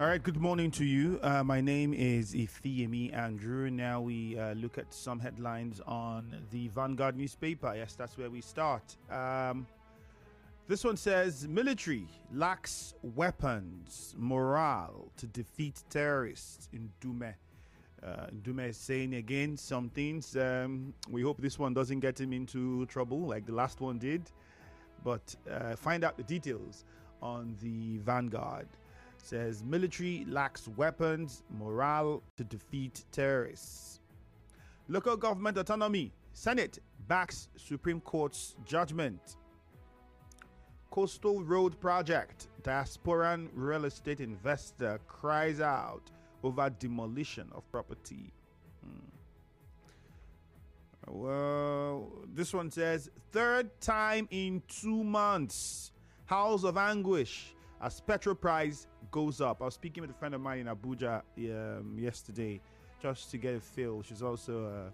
All right, good morning to you. My name is Ifeyemi Andrew. Now we look at some headlines on the Vanguard newspaper. Yes, that's where we start. This one says, military lacks weapons, morale to defeat terrorists in Dume. Dume is saying again some things. We hope this one doesn't get him into trouble like the last one did. But find out the details on the Vanguard. Says military lacks weapons, morale to defeat terrorists. Local government autonomy. Senate backs Supreme Court's judgment. Coastal Road Project. Diasporan real estate investor cries out over demolition of property. Well, this one says, third time in 2 months. House of anguish as petrol price goes up. I was speaking with a friend of mine in Abuja yesterday just to get a feel. She's also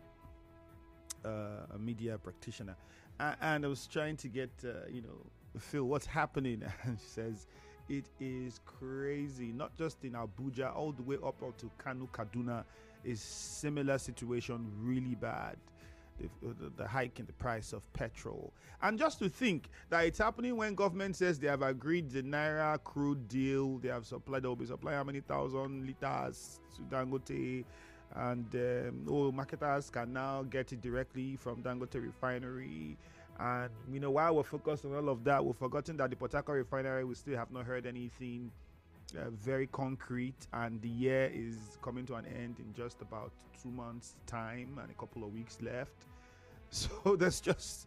a media practitioner. And I was trying to get, feel what's happening. And she says, it is crazy. Not just in Abuja, all the way up to Kano, Kaduna is similar situation, really bad. The hike in the price of petrol. And just to think that it's happening when government says they have agreed the Naira crude deal, they have supplied, they'll be supplying how many thousand liters to Dangote, and marketers can now get it directly from Dangote refinery. And while we're focused on all of that, we've forgotten that the Port Harcourt refinery, we still have not heard anything very concrete, and the year is coming to an end in just about 2 months time and a couple of weeks left. So there's just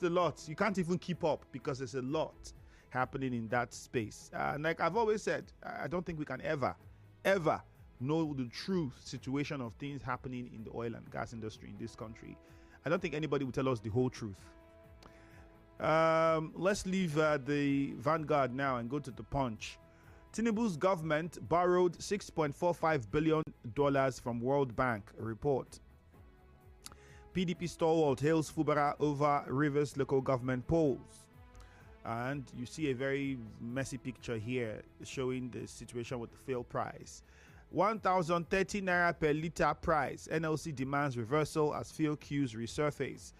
a lot. You can't even keep up because there's a lot happening in that space. And like I've always said, I don't think we can ever know the true situation of things happening in the oil and gas industry in this country. I don't think anybody will tell us the whole truth. Let's leave the Vanguard now and go to the Punch. Tinubu's government borrowed $6.45 billion from World Bank, a report. PDP stalwart hails Fubara over Rivers local government polls. And you see a very messy picture here showing the situation with the fuel price. 1,030 naira per litre price. NLC demands reversal as fuel queues resurface.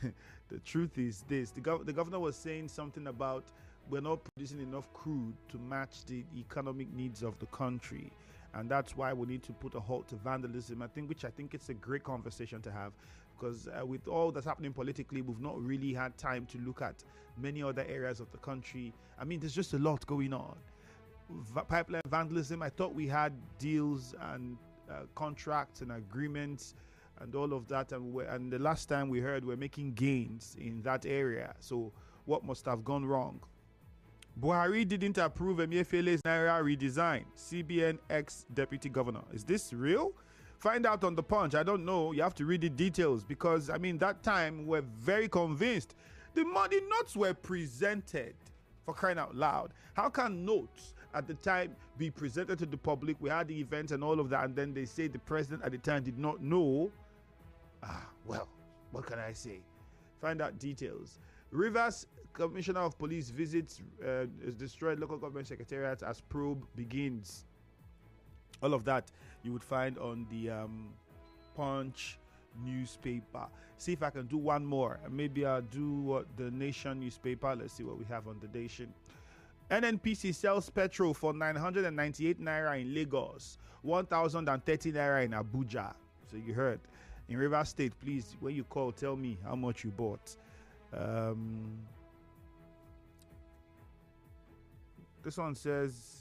The truth is this. The governor was saying something about we're not producing enough crude to match the economic needs of the country, and that's why we need to put a halt to vandalism. I think it's a great conversation to have, because with all that's happening politically, we've not really had time to look at many other areas of the country. I mean, there's just a lot going on. Pipeline vandalism, I thought we had deals and contracts and agreements and all of that, and the last time we heard we're making gains in that area. So what must have gone wrong? Buhari didn't approve Emefiele's Naira redesign. CBN ex-deputy governor. Is this real? Find out on the Punch. I don't know. You have to read the details, because that time we're very convinced the money notes were presented, for crying out loud. How can notes at the time be presented to the public? We had the events and all of that, and then they say the president at the time did not know. Well, what can I say? Find out details. Rivers Commissioner of Police visits destroyed local government secretariat as probe begins. All of that you would find on the Punch newspaper. See if I can do one more. Maybe I'll do the Nation newspaper. Let's see what we have on the Nation. NNPC sells petrol for 998 naira in Lagos, 1,030 naira in Abuja. So you heard. In Rivers State, please, when you call, tell me how much you bought. This one says,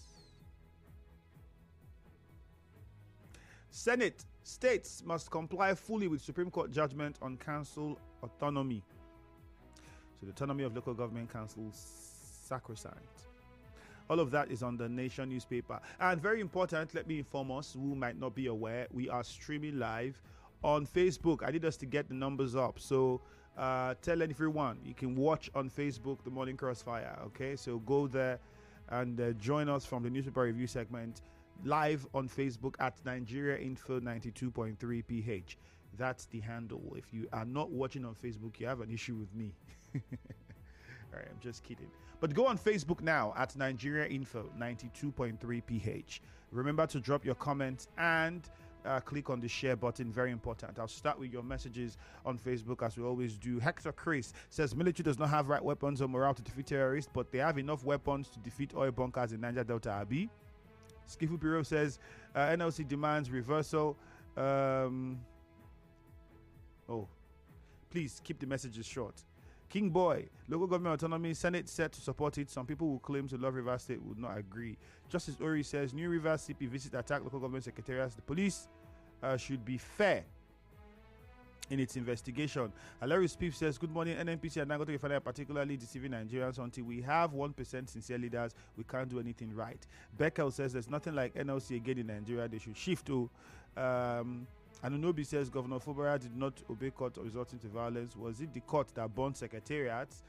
Senate, states must comply fully with Supreme Court judgment on council autonomy. So the autonomy of local government councils sacrosanct. All of that is on the Nation newspaper. And very important, let me inform us who might not be aware, we are streaming live on Facebook. I need us to get the numbers up. So tell everyone you can watch on Facebook the Morning Crossfire. Okay, so go there and join us from the newspaper review segment live on Facebook at Nigeria Info 92.3 PH. That's the handle. If you are not watching on Facebook, you have an issue with me. All right, I'm just kidding. But go on Facebook now at Nigeria Info 92.3 PH. Remember to drop your comments and click on the share button. Very important. I'll start with your messages on Facebook as we always do. Hector Chris says military does not have right weapons or morale to defeat terrorists, but they have enough weapons to defeat oil bunkers in Niger Delta. Abi. Skifu Bureau says NLC demands reversal. Please keep the messages short. King Boy, local government autonomy, Senate set to support it. Some people who claim to love Rivers State would not agree. Justice Ori says New Rivers CP visit attack local government secretariats. The police should be fair in its investigation. Hilarious Spiff says, good morning, NNPC and Dangote Refinery are particularly deceiving Nigerians. Until we have 1% sincere leaders, we can't do anything right. Beckel says there's nothing like NLC again in Nigeria. They should shift to... Anunobi says Governor Fubara did not obey court resulting to violence. Was it the court that burned secretariats?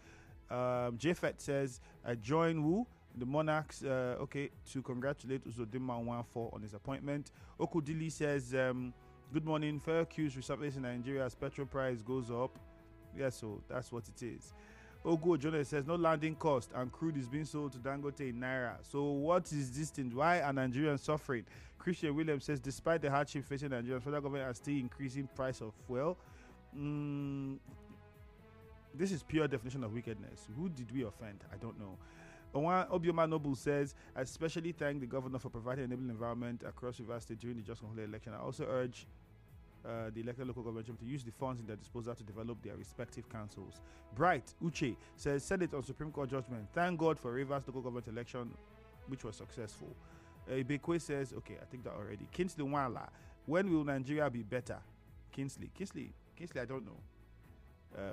Jeffet says, I join Wu, the monarchs, to congratulate Uzodimma Nwafor on his appointment. Okudili says, good morning, fair queues resurface in Nigeria as petrol price goes up. Yes, so that's what it is. Ogo Jonas says, no landing cost and crude is being sold to Dangote in Naira. So what is this thing? Why are Nigerians suffering? Christian Williams says, despite the hardship facing Nigerians, federal government are still increasing price of fuel. This is pure definition of wickedness. Who did we offend? I don't know. Obioma Noble says, I especially thank the governor for providing an enabling environment across Rivers State during the just concluded election. I also urge the elected local government to use the funds in their disposal to develop their respective councils. Bright Uche says, Senate on Supreme Court judgment. Thank God for Rivers local government election, which was successful. Ibekwe says, okay, I think that already. Kinsley Wala, when will Nigeria be better? Kinsley, I don't know.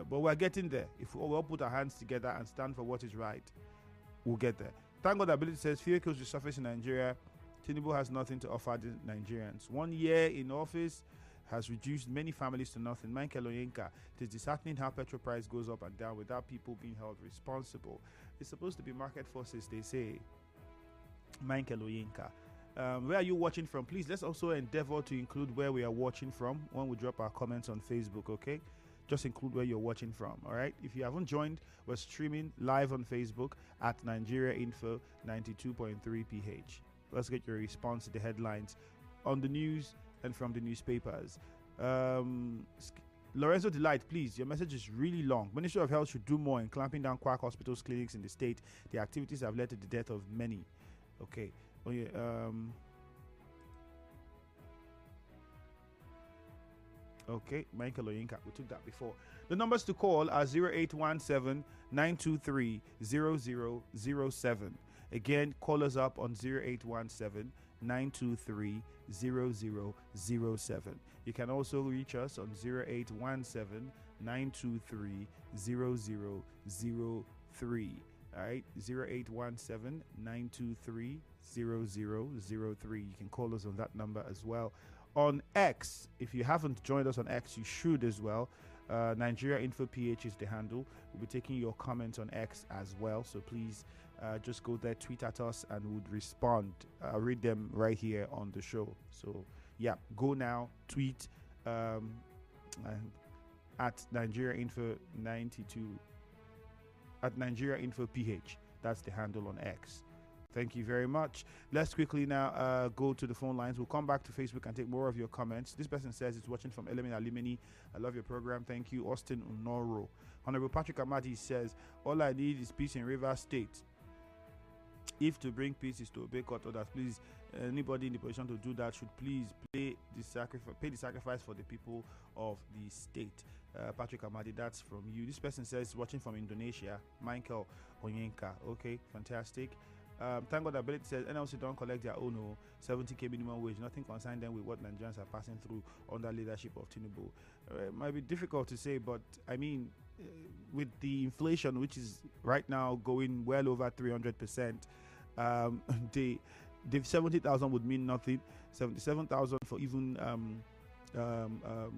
But we're getting there. If we all put our hands together and stand for what is right, we'll get there. Thank God Ability says, fear kills resurface in Nigeria. Tinubu has nothing to offer the Nigerians. 1 year in office has reduced many families to nothing. Michael Oyenka, it is disheartening how petrol price goes up and down without people being held responsible. It's supposed to be market forces, they say. Michael Oyenka. Where are you watching from? Please, let's also endeavor to include where we are watching from when we drop our comments on Facebook, okay? Just include where you're watching from, all right? If you haven't joined, we're streaming live on Facebook at Nigeria Info 92.3 PH. Let's get your response to the headlines on the news and from the newspapers. Lorenzo Delight, please, your message is really long. Ministry of Health should do more in clamping down quack hospitals, clinics in the state. The activities have led to the death of many. Okay. Oh, yeah. Okay, Michael Oyinka, we took that before. The numbers to call are 0817 923 0007. Again, call us up on 0817 923 0007. You can also reach us on 0817 923 0003. All right, 0817 923 0003. You can call us on that number as well. On X, if you haven't joined us on X, you should as well. Nigeria Info PH is the handle. We'll be taking your comments on X as well. So please just go there, tweet at us, and we'll respond. I'll read them right here on the show. So yeah, go now, tweet at Nigeria Info 92 at Nigeria Info PH. That's the handle on X. Thank you very much. Let's quickly now go to the phone lines. We'll come back to Facebook and take more of your comments. This person says it's watching from Elemen Alimini. I love your program. Thank you. Austin Unoro. Honorable Patrick Amadi says, all I need is peace in Rivers State. If to bring peace is to obey court orders, please, anybody in the position to do that should please pay the sacrifice for the people of the state. Patrick Amadi, that's from you. This person says watching from Indonesia. Michael Onyenka. Okay, fantastic. Thank God Ability says NLC don't collect their own 70k minimum wage. Nothing concerned them with what Nigerians are passing through under leadership of Tinubu. It might be difficult to say, but I mean, with the inflation, which is right now going well over 300%, the 70,000 would mean nothing. 77,000 for even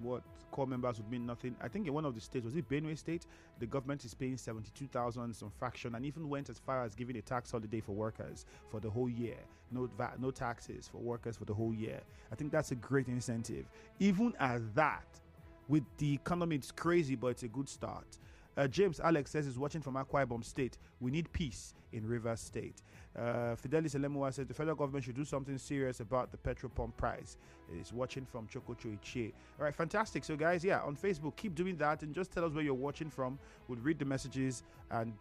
what core members would mean nothing. I think in one of the states, was it Benue State, the government is paying 72,000 some fraction, and even went as far as giving a tax holiday for workers for the whole year. No VAT, no taxes for workers for the whole year. I think that's a great incentive. Even at that, with the economy, it's crazy, but it's a good start. James Alex says he's watching from Akwa Ibom State. We need peace in Rivers State. Fidelis Elemua says the federal government should do something serious about the petrol pump price. He's watching from Chokocho Ichie. All right, fantastic. So, guys, yeah, on Facebook, keep doing that and just tell us where you're watching from. We'll read the messages and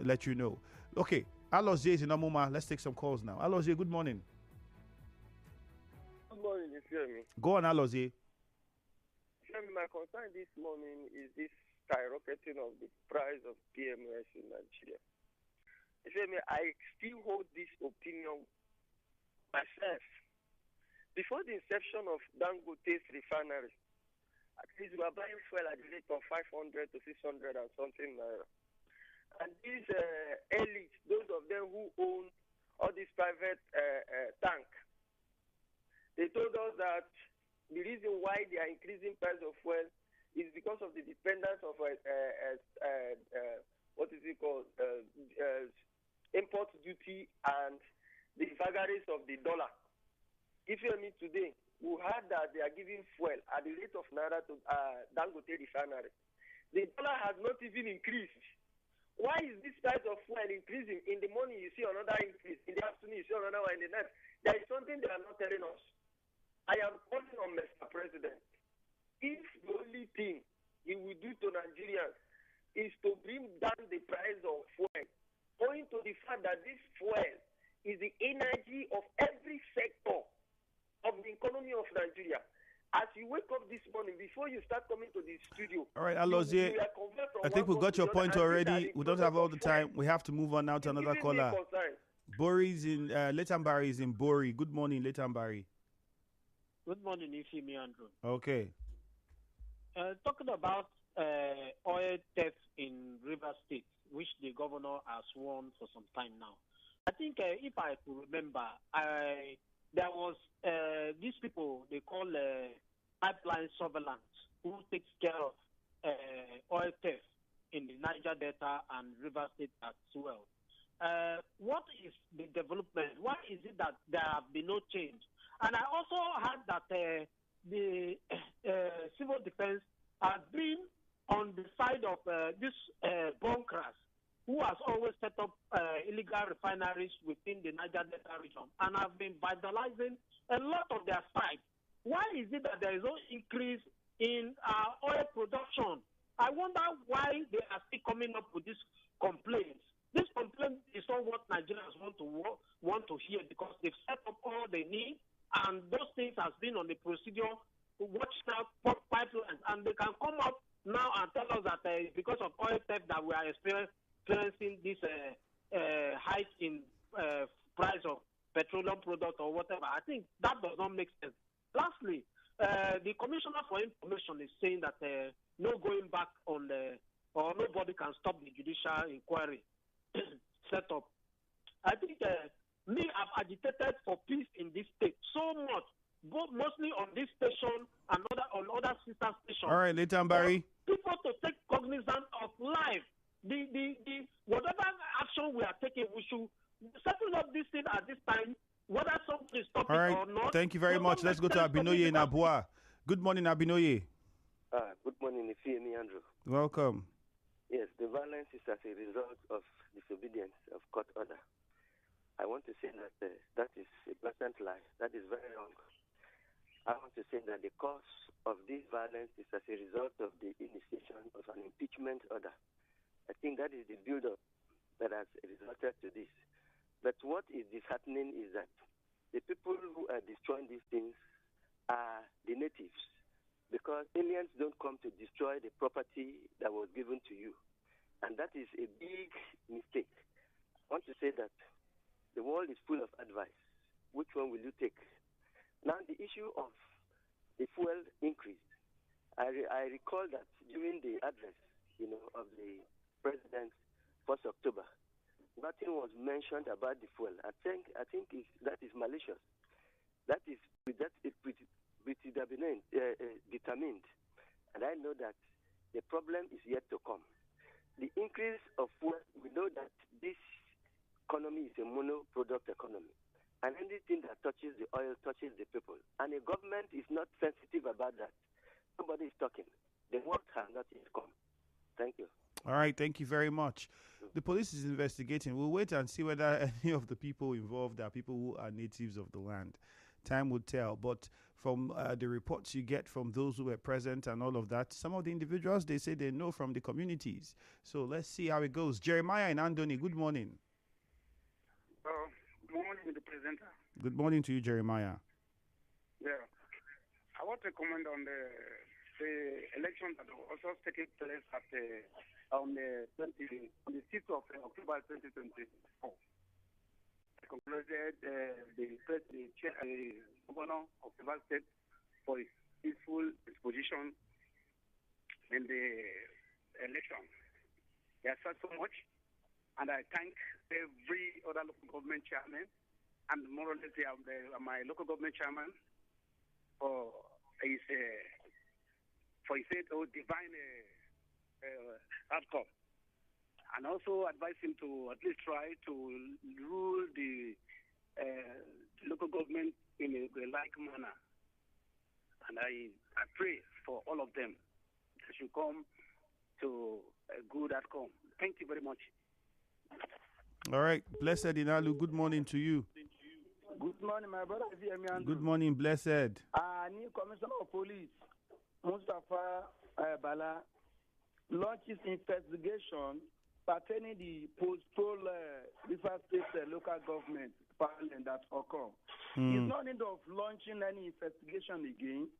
let you know. Okay, Alozie is in Amuma. Let's take some calls now. Alozie, good morning. Good morning, you hear me? Go on, Alozie. My concern this morning is this skyrocketing of the price of PMS in Nigeria. I still hold this opinion myself. Before the inception of Dangote's refinery, at least we were buying fuel at the rate of 500 to 600 and something naira. And these elites, those of them who own all these private tank, they told us that the reason why they are increasing price of fuel is because of the dependence of import duty and the vagaries of the dollar. If you hear me today, we heard that they are giving fuel at the rate of naira to Dangote refinery. The dollar has not even increased. Why is this price of fuel increasing? In the morning you see another increase, in the afternoon you see another one, in the night. There is something they are not telling us. I am calling on Mr. President. If the only thing he will do to Nigerians is to bring down the price of fuel, owing to the fact that this fuel is the energy of every sector of the economy of Nigeria. As you wake up this morning, before you start coming to the studio, all right, Alozie, I think we got your point already. We don't have all the time. We have to move on now to another caller. Bori's in Letambari is in Bori. Good morning, Letambari. Good morning, Ifimi Andrew. Okay. Talking about oil theft in River State, which the governor has warned for some time now. I think if I could remember, there was these people they call pipeline surveillance who takes care of oil theft in the Niger Delta and River State as well. What is the development? Why is it that there have been no change? And I also heard that the civil defense has been on the side of this bunkers who has always set up illegal refineries within the Niger Delta region and have been vandalizing a lot of their sites. Why is it that there is no increase in oil production? I wonder why they are still coming up with these complaints. This complaint is not what Nigerians want to hear because they've set up all they need, and those things has been on the procedure to watch out pipelines, and they can come up now and tell us that because of oil theft that we are experiencing this hike in price of petroleum product or whatever. I think that does not make sense. Lastly, the Commissioner for Information is saying that no going back on or nobody can stop the judicial inquiry set up. I think I've agitated for peace in this state so much, mostly on this station and on other sister stations. All right, Letambari. People to take cognizance of life. The whatever action we are taking, we should settle up this thing at this time, whether something is stopping or not. Thank you very much. Let's go to Abinoye in Abua. Good morning, Abinoye. Good morning, Ifeanyi Andrew. Welcome. Yes, the violence is as a result of disobedience of court order. I want to say that that is a blatant lie. That is very wrong. I want to say that the cause of this violence is as a result of the initiation of an impeachment order. I think that is the build-up that has resulted to this. But what is disheartening is that the people who are destroying these things are the natives, because aliens don't come to destroy the property that was given to you. And that is a big mistake. I want to say that the world is full of advice. Which one will you take? Now, the issue of the fuel increase. I recall that during the address, of the president, 1st October, nothing was mentioned about the fuel. I think that is malicious. That is determined. And I know that the problem is yet to come. The increase of fuel, we know that this economy is a mono-product economy. And anything that touches the oil touches the people. And the government is not sensitive about that. Nobody is talking. The work has not yet come. Thank you. All right, thank you very much. The police is investigating. We'll wait and see whether any of the people involved are people who are natives of the land. Time will tell. But from the reports you get from those who were present and all of that, some of the individuals, they say they know from the communities. So let's see how it goes. Jeremiah and Anthony, good morning. Good morning, the presenter. Good morning to you, Jeremiah. Yeah. I want to comment on the election that was also taking place at on the 6th of October 2024. I concluded the governor of the state for his peaceful disposition in the election. He has said so much, and I thank every other local government chairman, and more or less my local government chairman for his divine outcome, and also advise him to at least try to rule the local government in a like manner. And I pray for all of them that should come to a good outcome. Thank you very much. All right. Blessed Inalu, good morning to you. Good morning, my brother. Good morning, Blessed. New Commissioner of Police, Mustafa Bala, launches investigation pertaining the post-poll River State local government parliament that occurred. He's not in need of launching any investigation again,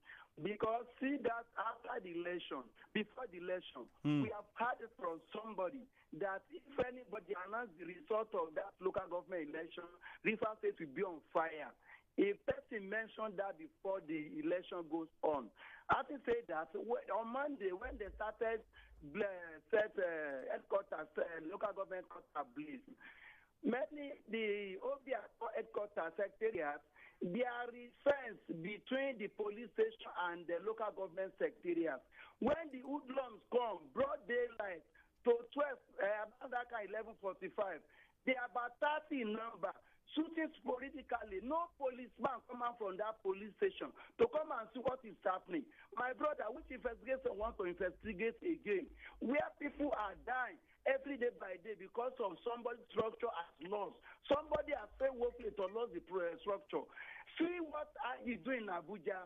because see that after the election, before the election, we have heard from somebody that if anybody announces the result of that local government election, River State will be on fire. A person mentioned that before the election goes on. Having said that, on Monday, when they started headquarters, local government headquarters blaze, many the OBS headquarters secretariat, there is fence between the police station and the local government secretariat. When the hoodlums come, broad daylight, to 12, about 11:45, they are about 30 in number. Shooting politically, no policeman come out from that police station to come and see what is happening. My brother, which investigation wants to investigate again, where people are dying every day by day because of somebody's structure has lost. Somebody has failed woefully to lose the structure. See what is doing in Abuja.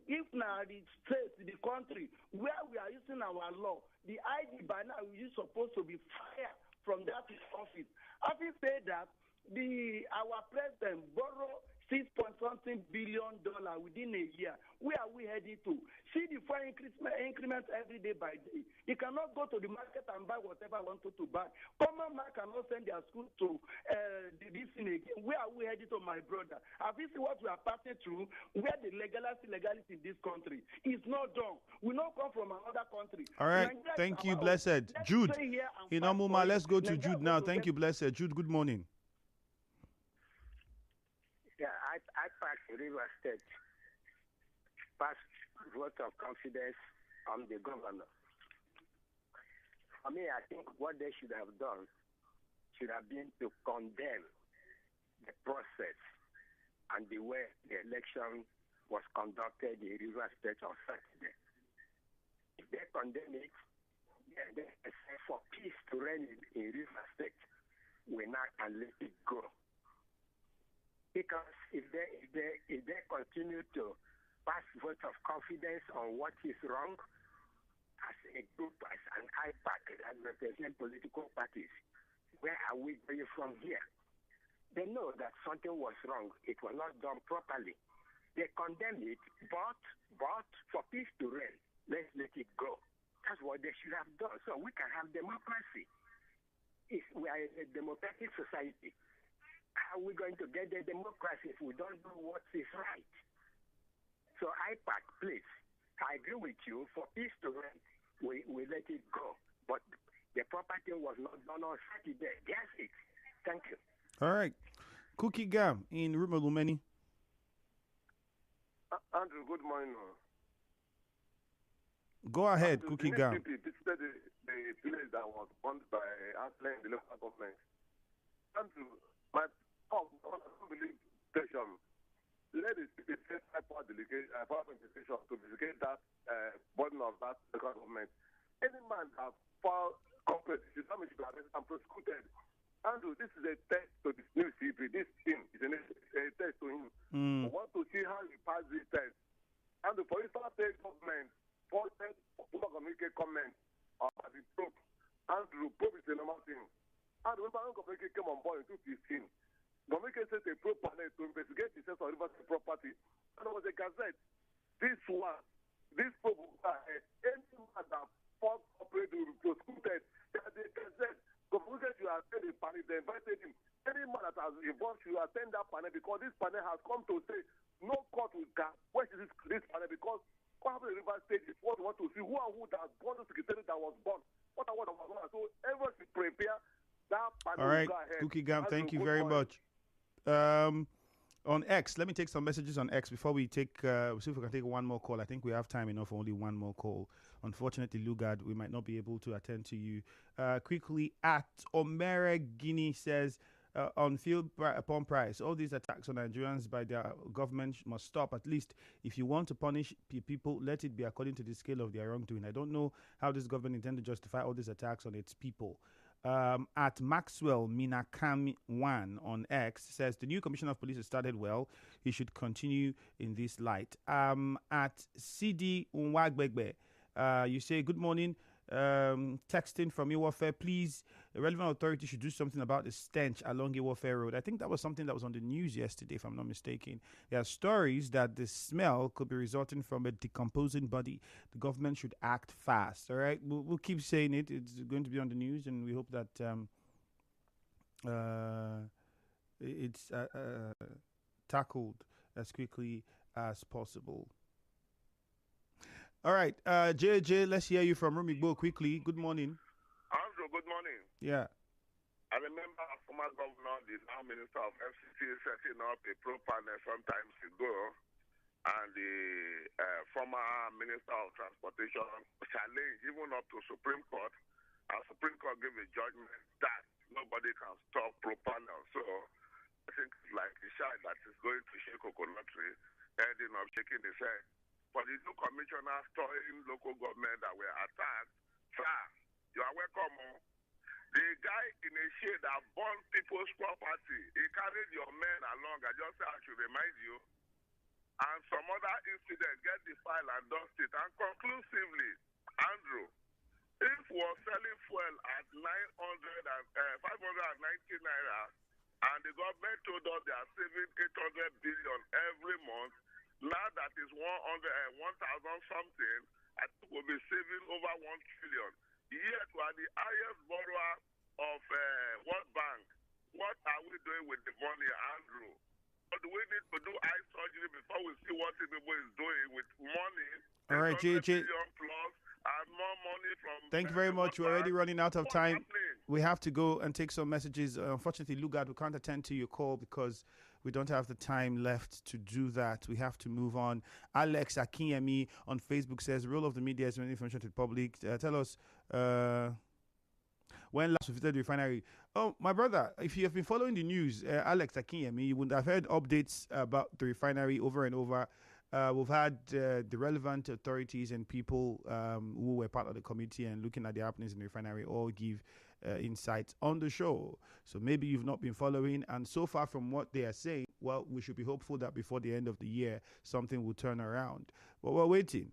If now the state, the country, where we are using our law, the IG by now is supposed to be fired from that office. Having said that, our president borrowed $6.something billion within a year. Where are we heading to? See the fire increment every day by day. You cannot go to the market and buy whatever you wanted to buy. Common man cannot send their school to this thing again. Where are we heading to, my brother? Have you seen what we are passing through? Where the legality in this country is not done. We not come from another country. All right. Thank you, Blessed. Jude. Inamuma, let's go to Jude now. Thank you, Blessed. Jude, good morning. Yeah, I passed River State, passed vote of confidence on the governor. For me, I think what they should have done should have been to condemn the process and the way the election was conducted in River State on Saturday. If they condemn it, then they say for peace to reign in River State, we now can let it go. Because if they continue to pass vote of confidence on what is wrong, as a group, as an IPAC that represent political parties, where are we going from here? They know that something was wrong. It was not done properly. They condemn it, but for peace to reign, let's let it go. That's what they should have done. So we can have democracy. If we are a democratic society, how are we going to get the democracy if we don't do what is right? So IPAC, please, I agree with you. For peace to reign, we let it go. But the property was not done on Saturday. That's it. Thank you. All right. Cookie Gam in Rumolumeni. Andrew, good morning. Go ahead, Andrew, Cookie Gam. This is the village that was burned by Aslan, the local government. Andrew, my believe station, let it be sent power administration to investigate that burden of that local government. Any man that fall the Islamic should be arrested and prosecuted. Andrew, this is a test to the new CP. This thing is a test to him. We want to see how he passes this test. And for instance, state government, for communicate comments about the Pope. Andrew, Pope is a normal thing. And when Baron Communicate came on board in 2015, Communicate set a probe panel to investigate the sense of Rivers property. And there was a gazette. This Pope will go ahead. Any man that fought corporate will be prosecuted. There's a gazette. Communicate you attend the panel, they invited him. Any man that has involved you attend that panel because this panel has come to say no court will question this panel because what happened in River State is what we want to see who and who that born the secretary that was born. What was born. So everyone should prepare that panel. All right, will go ahead. Cookie Gam, thank you Good very morning. much. On X, let me take some messages on X before we take, see if we can take one more call. I think we have time enough for only one more call. Unfortunately, Lugard, we might not be able to attend to you. Quickly, at Omere Guinea says, on fuel pump price, all these attacks on Nigerians by their government must stop. At least if you want to punish people, let it be according to the scale of their wrongdoing. I don't know how this government intends to justify all these attacks on its people. At Maxwell Minakami 1 on X says the new commissioner of police has started well. He should continue in this light. At CD Unwagbegbe, you say good morning. Texting from Iwofe, please. The relevant authority should do something about the stench along Iwofe Road. I think that was something that was on the news yesterday, if I'm not mistaken. There are stories that the smell could be resulting from a decomposing body. The government should act fast. All right, we'll keep saying it. It's going to be on the news, and we hope that it's tackled as quickly as possible. All right, JJ, let's hear you from Rumigbo quickly. Good morning. Andrew, good morning. Yeah. I remember our former governor, the now Minister of FCC, setting up a pro panel some time ago, and the former Minister of Transportation challenged even up to Supreme Court, and Supreme Court gave a judgment that nobody can stop pro panel. So I think it's like a child that is going to shake coconut tree, ending up shaking his head. For the new commissioner storing local government that were attacked, sir, you are welcome. The guy in a shade that burned people's property, he carried your men along. I just said I should remind you. And some other incident, get the file and dust it. And conclusively, Andrew, if we're selling fuel at 590 naira, and the government told us they are saving 800 billion every month, now that is 1,000 something, I think we'll be saving over 1 trillion. Yet we are the highest borrower of World Bank. What are we doing with the money, Andrew? Or do we need to do eye surgery before we see what Tinubu is doing with money? All right, JJ. Plus and more money from. Thank you very much. We're already running out of time. We have to go and take some messages. Unfortunately, Lugard, we can't attend to your call because we don't have the time left to do that. We have to move on. Alex Akinyemi on Facebook says, the role of the media is information to the public. Tell us when last visited the refinery. Oh, my brother, if you have been following the news, Alex Akinyemi, you would have heard updates about the refinery over and over. We've had the relevant authorities and people who were part of the committee and looking at the happenings in the refinery all give insights on the show. So maybe you've not been following, and so far from what they are saying, well, we should be hopeful that before the end of the year, something will turn around. But we're waiting.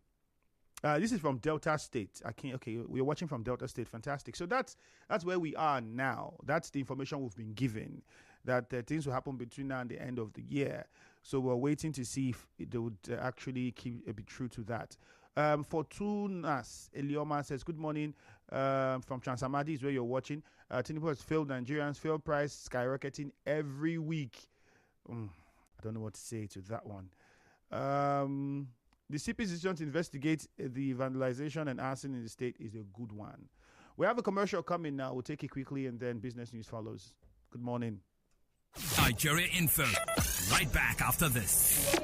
This is from Delta State. Okay, we're watching from Delta State. Fantastic. So that's where we are now. That's the information we've been given, that things will happen between now and the end of the year. So we're waiting to see if they would actually be true to that. Fortunas Elioma says, good morning from Transamadi is where you're watching. Tinubu has failed Nigerians, fuel price skyrocketing every week. I don't know what to say to that one. The CP's decision to investigate the vandalization and arson in the state is a good one. We have a commercial coming now. We'll take it quickly and then business news follows. Good morning. Nigeria Info. Right back after this.